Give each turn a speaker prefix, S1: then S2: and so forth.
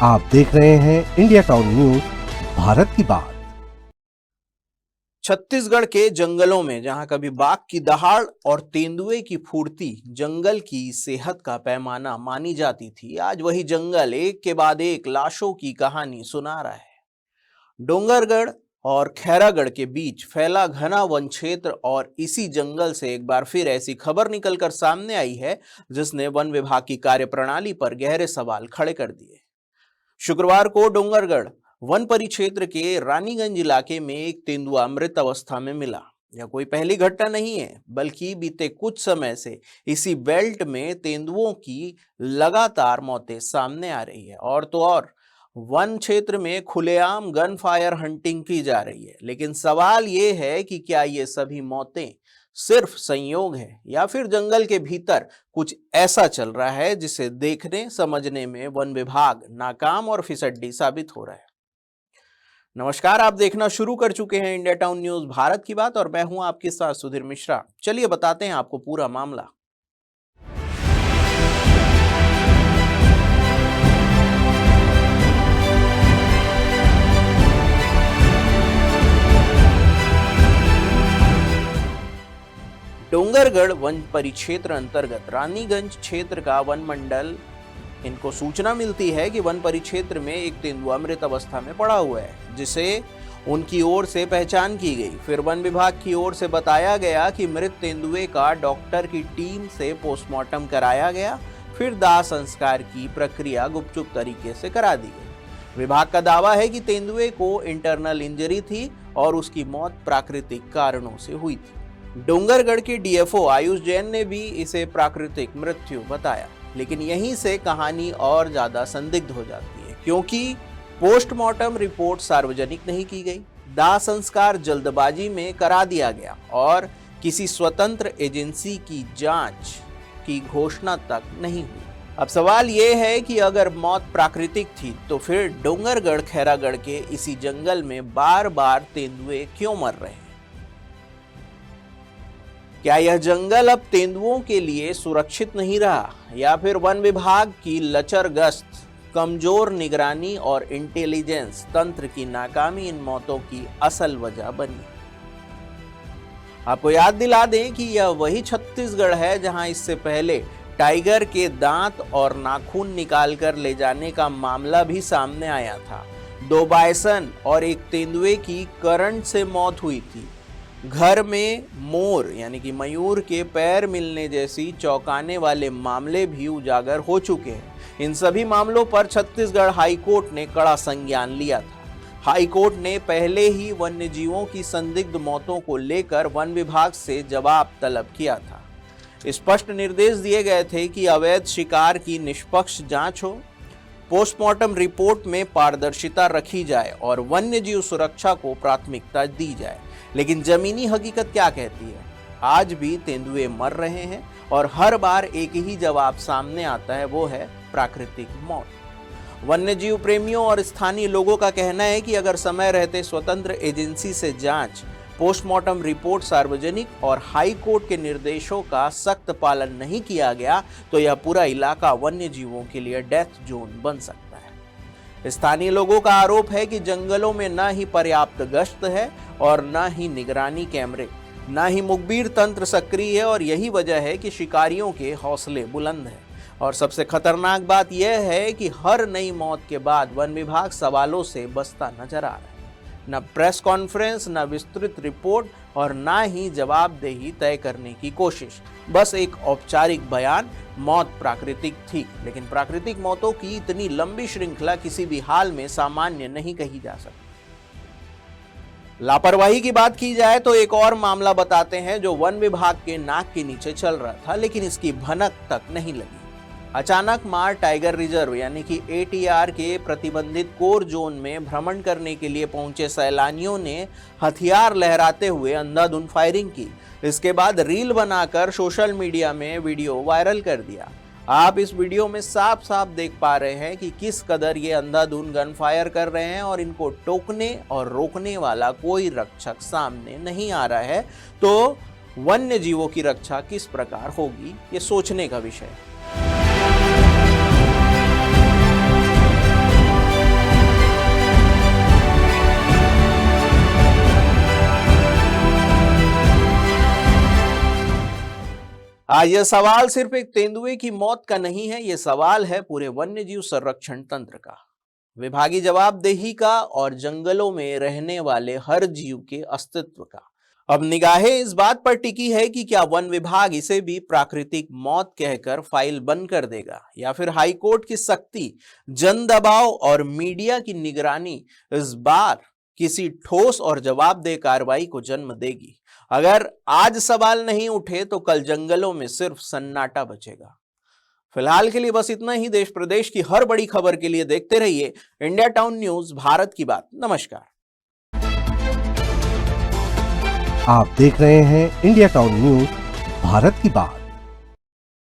S1: आप देख रहे हैं इंडिया टाउन न्यूज, भारत की बात।
S2: छत्तीसगढ़ के जंगलों में जहां कभी बाघ की दहाड़ और तेंदुए की फुर्ती जंगल की सेहत का पैमाना मानी जाती थी, आज वही जंगल एक के बाद एक लाशों की कहानी सुना रहा है। डोंगरगढ़ और खैरागढ़ के बीच फैला घना वन क्षेत्र और इसी जंगल से एक बार फिर ऐसी खबर निकलकर सामने आई है जिसने वन विभाग की कार्यप्रणाली पर गहरे सवाल खड़े कर दिए। शुक्रवार को डोंगरगढ़ वन परिक्षेत्र के रानीगंज इलाके में एक तेंदुआ मृत अवस्था में मिला। यह कोई पहली घटना नहीं है, बल्कि बीते कुछ समय से इसी बेल्ट में तेंदुओं की लगातार मौतें सामने आ रही है। और तो और वन क्षेत्र में खुलेआम गन फायर हंटिंग की जा रही है। लेकिन सवाल ये है कि क्या ये सभी मौतें सिर्फ संयोग है या फिर जंगल के भीतर कुछ ऐसा चल रहा है जिसे देखने समझने में वन विभाग नाकाम और फिसड्डी साबित हो रहा है। नमस्कार, आप देखना शुरू कर चुके हैं इंडिया टाउन न्यूज भारत की बात और मैं हूं आपके साथ सुधीर मिश्रा। चलिए बताते हैं आपको पूरा मामला। डोंगरगढ़ वन परिक्षेत्र अंतर्गत रानीगंज क्षेत्र का वन मंडल इनको सूचना मिलती है कि वन परिक्षेत्र में एक तेंदुआ मृत अवस्था में पड़ा हुआ है, जिसे उनकी ओर से पहचान की गई। फिर वन विभाग की ओर से बताया गया कि मृत तेंदुए का डॉक्टर की टीम से पोस्टमार्टम कराया गया, फिर दाह संस्कार की प्रक्रिया गुपचुप तरीके से करा दी गई। विभाग का दावा है कि तेंदुए को इंटरनल इंजरी थी और उसकी मौत प्राकृतिक कारणों से हुई थी। डोंगरगढ़ के डीएफओ आयुष जैन ने भी इसे प्राकृतिक मृत्यु बताया, लेकिन यहीं से कहानी और ज्यादा संदिग्ध हो जाती है, क्योंकि पोस्टमार्टम रिपोर्ट सार्वजनिक नहीं की गई, दाह संस्कार जल्दबाजी में करा दिया गया और किसी स्वतंत्र एजेंसी की जांच की घोषणा तक नहीं हुई। अब सवाल यह है कि अगर मौत प्राकृतिक थी तो फिर डोंगरगढ़ खैरागढ़ के इसी जंगल में बार बार तेंदुए क्यों मर रहे हैं? क्या यह जंगल अब तेंदुओं के लिए सुरक्षित नहीं रहा या फिर वन विभाग की लचर गश्त, कमजोर निगरानी और इंटेलिजेंस तंत्र की नाकामी इन मौतों की असल वजह बनी? आपको याद दिला दें कि यह वही छत्तीसगढ़ है जहां इससे पहले टाइगर के दांत और नाखून निकालकर ले जाने का मामला भी सामने आया था। 2 बायसन और एक तेंदुए की करंट से मौत हुई थी। घर में मोर यानी कि मयूर के पैर मिलने जैसी चौंकाने वाले मामले भी उजागर हो चुके हैं। इन सभी मामलों पर छत्तीसगढ़ हाईकोर्ट ने कड़ा संज्ञान लिया था। हाईकोर्ट ने पहले ही वन्य जीवों की संदिग्ध मौतों को लेकर वन विभाग से जवाब तलब किया था। स्पष्ट निर्देश दिए गए थे कि अवैध शिकार की निष्पक्ष जांच हो, पोस्टमार्टम रिपोर्ट में पारदर्शिता रखी जाए और वन्य जीव सुरक्षा को प्राथमिकता दी जाए। लेकिन जमीनी हकीकत क्या कहती है? आज भी तेंदुए मर रहे हैं और हर बार एक ही जवाब सामने आता है, वो है प्राकृतिक मौत। वन्य जीव प्रेमियों और स्थानीय लोगों का कहना है कि अगर समय रहते स्वतंत्र एजेंसी से जांच, पोस्टमार्टम रिपोर्ट सार्वजनिक और हाई कोर्ट के निर्देशों का सख्त पालन नहीं किया गया तो यह पूरा इलाका वन्य जीवों के लिए डेथ जोन बन सकता है। स्थानीय लोगों का आरोप है कि जंगलों में न ही पर्याप्त गश्त है और न ही निगरानी कैमरे, न ही मुखबिर तंत्र सक्रिय है और यही वजह है कि शिकारियों के हौसले बुलंद हैं। और सबसे खतरनाक बात यह है कि हर नई मौत के बाद वन विभाग सवालों से बचता नजर आ रहा है। न प्रेस कॉन्फ्रेंस, न विस्तृत रिपोर्ट और न ही जवाबदेही तय करने की कोशिश, बस एक औपचारिक बयान, मौत प्राकृतिक थी। लेकिन प्राकृतिक मौतों की इतनी लंबी श्रृंखला किसी भी हाल में सामान्य नहीं कही जा सकती। लापरवाही की बात की जाए तो एक और मामला बताते हैं जो वन विभाग के नाक के नीचे चल रहा था, लेकिन इसकी भनक तक नहीं लगी। अचानक मार टाइगर रिजर्व यानी कि एटीआर के प्रतिबंधित कोर जोन में भ्रमण करने के लिए पहुंचे सैलानियों ने हथियार लहराते हुए अंधाधुंध फायरिंग की। इसके बाद रील बनाकर सोशल मीडिया में वीडियो वायरल कर दिया। आप इस वीडियो में साफ साफ देख पा रहे हैं कि किस कदर ये अंधाधुंध गन फायर कर रहे हैं और इनको टोकने और रोकने वाला कोई रक्षक सामने नहीं आ रहा है। तो वन्य जीवों की रक्षा किस प्रकार होगी, ये सोचने का विषय है। आज यह सवाल सिर्फ एक तेंदुए की मौत का नहीं है, यह सवाल है पूरे वन्यजीव संरक्षण तंत्र का, विभागीय जवाबदेही का और जंगलों में रहने वाले हर जीव के अस्तित्व का। अब निगाहें इस बात पर टिकी है कि क्या वन विभाग इसे भी प्राकृतिक मौत कहकर फाइल बंद कर देगा या फिर हाईकोर्ट की सख्ती, जन दबाव और मीडिया की निगरानी इस बार किसी ठोस और जवाबदेह कार्रवाई को जन्म देगी। अगर आज सवाल नहीं उठे तो कल जंगलों में सिर्फ सन्नाटा बचेगा। फिलहाल के लिए बस इतना ही। देश प्रदेश की हर बड़ी खबर के लिए देखते रहिए इंडिया टाउन न्यूज, भारत की बात। नमस्कार।
S1: आप देख रहे हैं इंडिया टाउन न्यूज, भारत की बात।